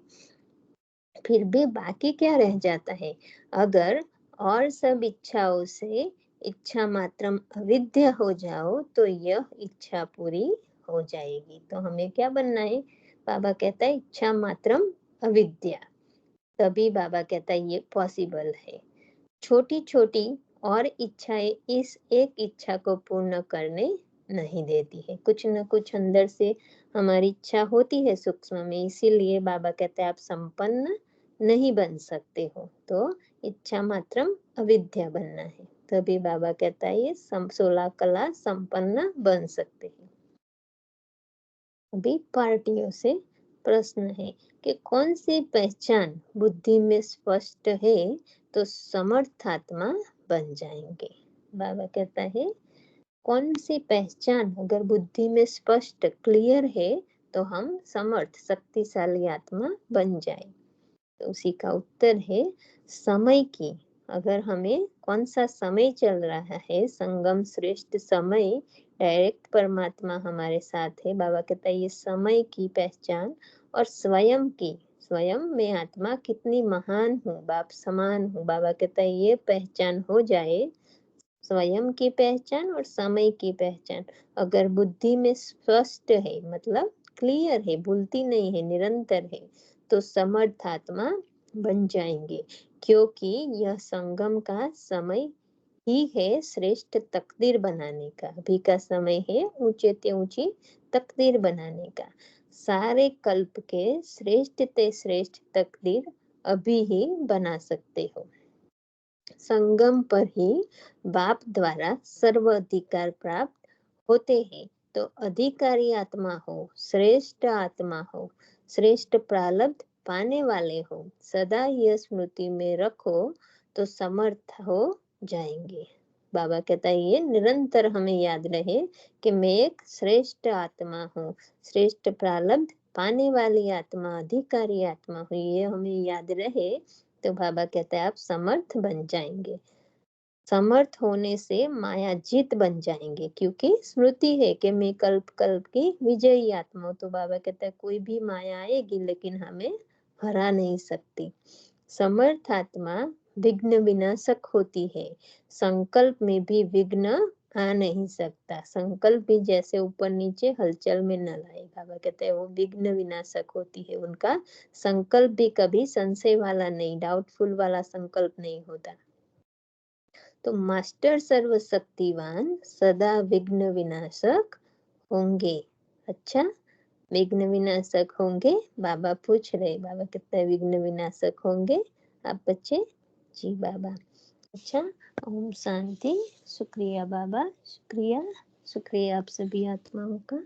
Speaker 1: फिर भी बाकी क्या रह जाता है। अगर और सब इच्छाओं से इच्छा मात्रम अविद्य हो जाओ तो यह इच्छा पूरी हो जाएगी। तो हमें क्या बनना है? बाबा कहता है इच्छा मात्रम अविद्या, तभी बाबा कहता है ये पॉसिबल है। छोटी छोटी और इच्छाएं इस एक इच्छा को पूर्ण करने नहीं देती है। कुछ न कुछ अंदर से हमारी इच्छा होती है सूक्ष्म में, इसीलिए बाबा कहते हैं आप संपन्न नहीं बन सकते हो। तो इच्छा मात्रम अविद्या बनना है, तभी बाबा कहता है ये 16 कला संपन्न बन सकते हैं। अभी पार्टियों से प्रश्न है कि कौन सी पहचान बुद्धि में स्पष्ट है तो समर्थात्मा बन जाएंगे। बाबा कहता है कौन सी पहचान अगर बुद्धि में स्पष्ट क्लियर है तो हम समर्थ शक्तिशाली आत्मा बन जाए। तो उसी का उत्तर है समय की। अगर हमें कौन सा समय चल रहा है, संगम श्रेष्ठ समय, डायरेक्ट परमात्मा हमारे साथ है। बाबा कहता है ये समय की पहचान और स्वयं की, स्वयं में आत्मा कितनी महान हूँ, बाप समान हूँ। बाबा कहता है ये पहचान हो जाए, स्वयं की पहचान और समय की पहचान अगर बुद्धि में स्पष्ट है, मतलब क्लियर है, भूलती नहीं है, निरंतर है, तो समर्थ आत्मा बन जाएंगे। क्योंकि यह संगम का समय ही है श्रेष्ठ तकदीर बनाने का। अभी का समय है ऊंचे ते ऊंची तकदीर बनाने का। सारे कल्प के श्रेष्ठ ते श्रेष्ठ तकदीर अभी ही बना सकते हो। संगम पर ही बाप द्वारा सर्व अधिकार प्राप्त होते हैं। तो अधिकारी आत्मा हो, श्रेष्ठ आत्मा हो, श्रेष्ठ प्रारब्ध पाने वाले हो, सदा यह स्मृति में रखो तो समर्थ हो जाएंगे। बाबा कहता है ये निरंतर हमें याद रहे कि मैं एक श्रेष्ठ आत्मा हूँ, श्रेष्ठ प्रारब्ध पाने वाली आत्मा, अधिकारी आत्मा हूँ, ये हमें याद रहे तो बाबा कहता है आप समर्थ बन जाएंगे। समर्थ होने से माया जीत बन जाएंगे, क्योंकि स्मृति है कि मैं कल्प कल्प की विजयी आत्मा हूँ। तो बाबा कहता है कोई भी माया आएगी लेकिन हमें हरा नहीं सकती। समर्थ आत्मा विघ्न विनाशक होती है, संकल्प में भी विघ्न आ नहीं सकता। संकल्प भी जैसे ऊपर नीचे हलचल में न लाए, बाबा कहते हैं वो विघ्न विनाशक होती है। उनका संकल्प भी कभी संशय वाला नहीं, डाउटफुल वाला संकल्प नहीं होता। तो मास्टर सर्वशक्तिवान सदा विघ्न विनाशक होंगे। अच्छा, विघ्न विनाशक होंगे, बाबा पूछ रहे, बाबा कितना विघ्न विनाशक होंगे आप बच्चे? जी बाबा। अच्छा, ओम शांति। शुक्रिया बाबा, शुक्रिया, शुक्रिया आप सभी आत्माओं का।